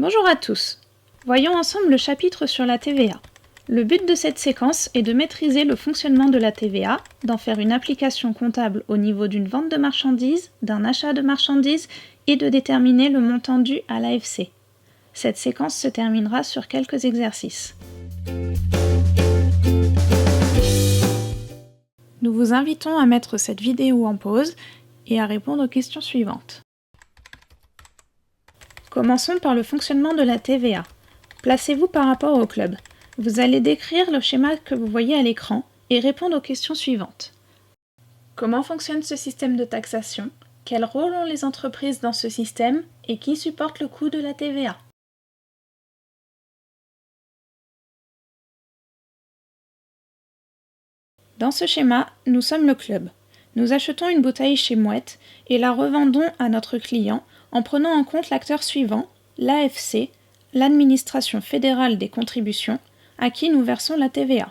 Bonjour à tous. Voyons ensemble le chapitre sur la TVA. Le but de cette séquence est de maîtriser le fonctionnement de la TVA, d'en faire une application comptable au niveau d'une vente de marchandises, d'un achat de marchandises et de déterminer le montant dû à l'AFC. Cette séquence se terminera sur quelques exercices. Nous vous invitons à mettre cette vidéo en pause et à répondre aux questions suivantes. Commençons par le fonctionnement de la TVA. Placez-vous par rapport au club. Vous allez décrire le schéma que vous voyez à l'écran et répondre aux questions suivantes. Comment fonctionne ce système de taxation? Quel rôle ont les entreprises dans ce système et qui supporte le coût de la TVA? Dans ce schéma, nous sommes le club. Nous achetons une bouteille chez Mouette et la revendons à notre client en prenant en compte l'acteur suivant, l'AFC, l'administration fédérale des contributions, à qui nous versons la TVA.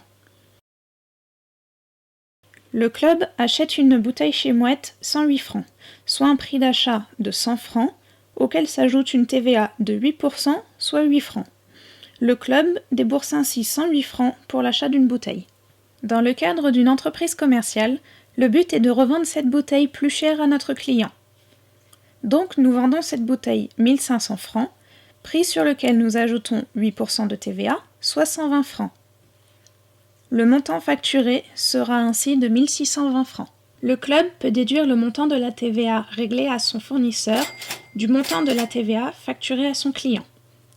Le club achète une bouteille chez Mouette 108 francs, soit un prix d'achat de 100 francs, auquel s'ajoute une TVA de 8%, soit 8 francs. Le club débourse ainsi 108 francs pour l'achat d'une bouteille. Dans le cadre d'une entreprise commerciale, le but est de revendre cette bouteille plus chère à notre client. Donc nous vendons cette bouteille 1500 francs, prix sur lequel nous ajoutons 8% de TVA, soit 120 francs. Le montant facturé sera ainsi de 1620 francs. Le club peut déduire le montant de la TVA réglé à son fournisseur du montant de la TVA facturé à son client.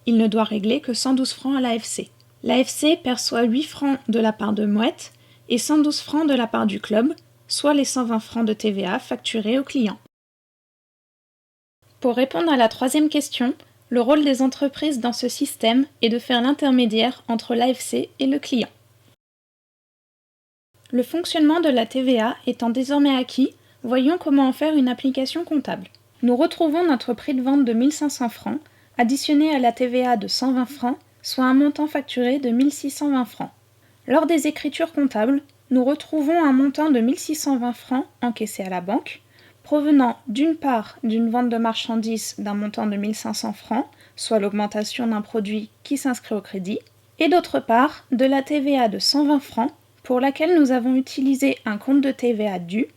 Il ne doit régler que 112 francs à l'AFC. L'AFC perçoit 8 francs de la part de Mouette et 112 francs de la part du club, soit les 120 francs de TVA facturés au client. Pour répondre à la troisième question, le rôle des entreprises dans ce système est de faire l'intermédiaire entre l'AFC et le client. Le fonctionnement de la TVA étant désormais acquis, voyons comment en faire une application comptable. Nous retrouvons notre prix de vente de 1500 francs, additionné à la TVA de 120 francs, soit un montant facturé de 1620 francs. Lors des écritures comptables, nous retrouvons un montant de 1620 francs encaissé à la banque, provenant d'une part d'une vente de marchandises d'un montant de 1500 francs, soit l'augmentation d'un produit qui s'inscrit au crédit, et d'autre part de la TVA de 120 francs, pour laquelle nous avons utilisé un compte de TVA dû,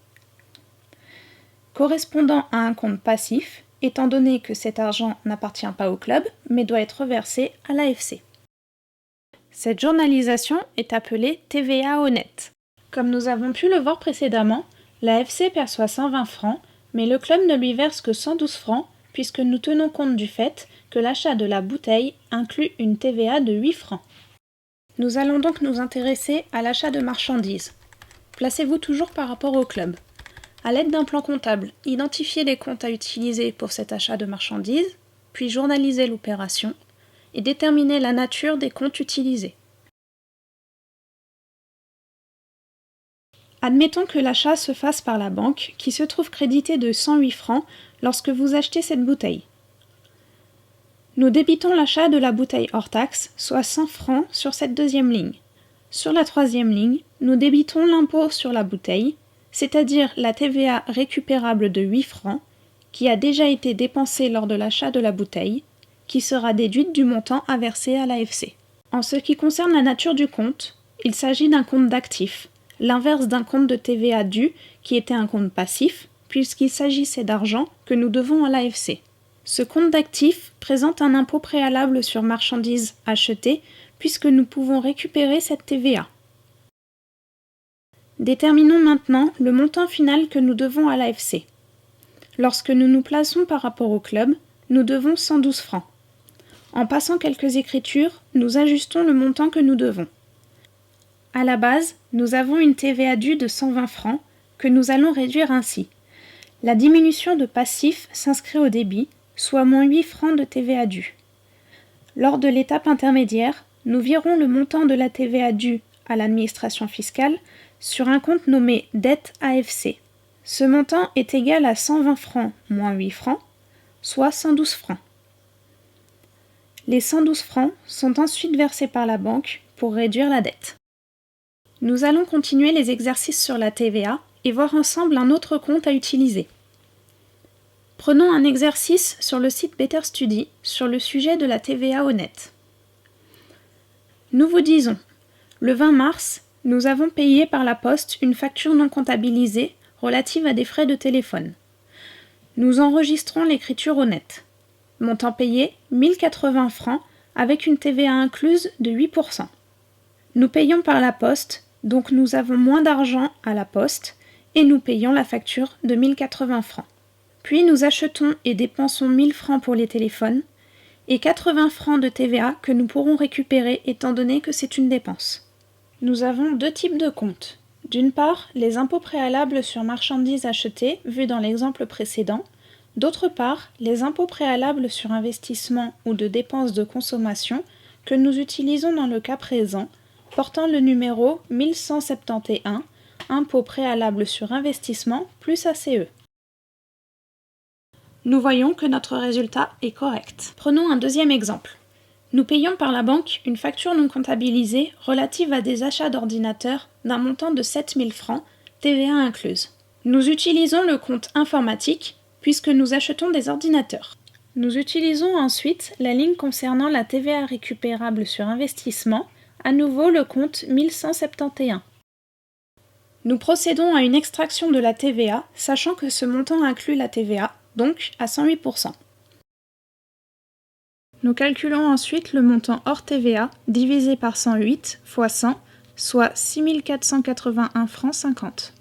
correspondant à un compte passif, étant donné que cet argent n'appartient pas au club, mais doit être versé à l'AFC. Cette journalisation est appelée TVA honnête. Comme nous avons pu le voir précédemment, l'AFC perçoit 120 francs, mais le club ne lui verse que 112 francs, puisque nous tenons compte du fait que l'achat de la bouteille inclut une TVA de 8 francs. Nous allons donc nous intéresser à l'achat de marchandises. Placez-vous toujours par rapport au club. À l'aide d'un plan comptable, identifiez les comptes à utiliser pour cet achat de marchandises, puis journalisez l'opération et déterminez la nature des comptes utilisés. Admettons que l'achat se fasse par la banque, qui se trouve crédité de 108 francs lorsque vous achetez cette bouteille. Nous débitons l'achat de la bouteille hors taxe, soit 100 francs sur cette deuxième ligne. Sur la troisième ligne, nous débitons l'impôt sur la bouteille, c'est-à-dire la TVA récupérable de 8 francs, qui a déjà été dépensée lors de l'achat de la bouteille, qui sera déduite du montant à verser à l'AFC. En ce qui concerne la nature du compte, il s'agit d'un compte d'actifs, l'inverse d'un compte de TVA dû qui était un compte passif, puisqu'il s'agissait d'argent que nous devons à l'AFC. Ce compte d'actifs présente un impôt préalable sur marchandises achetées, puisque nous pouvons récupérer cette TVA. Déterminons maintenant le montant final que nous devons à l'AFC. Lorsque nous nous plaçons par rapport au club, nous devons 112 francs. En passant quelques écritures, nous ajustons le montant que nous devons. À la base, nous avons une TVA due de 120 francs que nous allons réduire ainsi. La diminution de passif s'inscrit au débit, soit moins 8 francs de TVA due. Lors de l'étape intermédiaire, nous virons le montant de la TVA due à l'administration fiscale sur un compte nommé dette AFC. Ce montant est égal à 120 francs moins 8 francs, soit 112 francs. Les 112 francs sont ensuite versés par la banque pour réduire la dette. Nous allons continuer les exercices sur la TVA et voir ensemble un autre compte à utiliser. Prenons un exercice sur le site Better Study sur le sujet de la TVA honnête. Nous vous disons, le 20 mars, nous avons payé par la poste une facture non comptabilisée relative à des frais de téléphone. Nous enregistrons l'écriture honnête. Montant payé, 1080 francs, avec une TVA incluse de 8%. Nous payons par la poste, donc nous avons moins d'argent à la poste, et nous payons la facture de 1080 francs. Puis nous achetons et dépensons 1000 francs pour les téléphones, et 80 francs de TVA que nous pourrons récupérer étant donné que c'est une dépense. Nous avons deux types de comptes. D'une part, les impôts préalables sur marchandises achetées, vus dans l'exemple précédent. D'autre part, les impôts préalables sur investissement ou de dépenses de consommation que nous utilisons dans le cas présent, portant le numéro 1171, impôt préalable sur investissement plus ACE. Nous voyons que notre résultat est correct. Prenons un deuxième exemple. Nous payons par la banque une facture non comptabilisée relative à des achats d'ordinateurs d'un montant de 7000 francs, TVA incluse. Nous utilisons le compte informatique puisque nous achetons des ordinateurs. Nous utilisons ensuite la ligne concernant la TVA récupérable sur investissement, à nouveau le compte 1171. Nous procédons à une extraction de la TVA, sachant que ce montant inclut la TVA, donc à 108%. Nous calculons ensuite le montant hors TVA divisé par 108 fois 100, soit 6481 francs 50.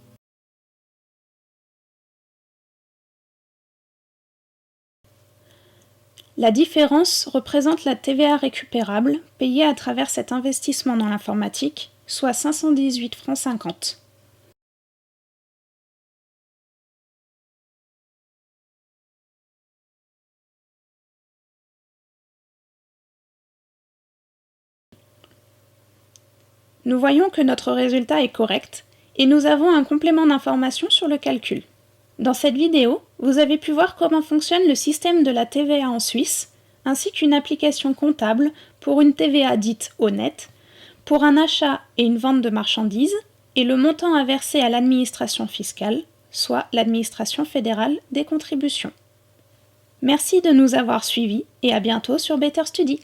La différence représente la TVA récupérable payée à travers cet investissement dans l'informatique, soit 518 francs 50. Nous voyons que notre résultat est correct et nous avons un complément d'information sur le calcul. Dans cette vidéo, vous avez pu voir comment fonctionne le système de la TVA en Suisse, ainsi qu'une application comptable pour une TVA dite honnête, pour un achat et une vente de marchandises, et le montant à verser à l'administration fiscale, soit l'administration fédérale des contributions. Merci de nous avoir suivis et à bientôt sur Better Study.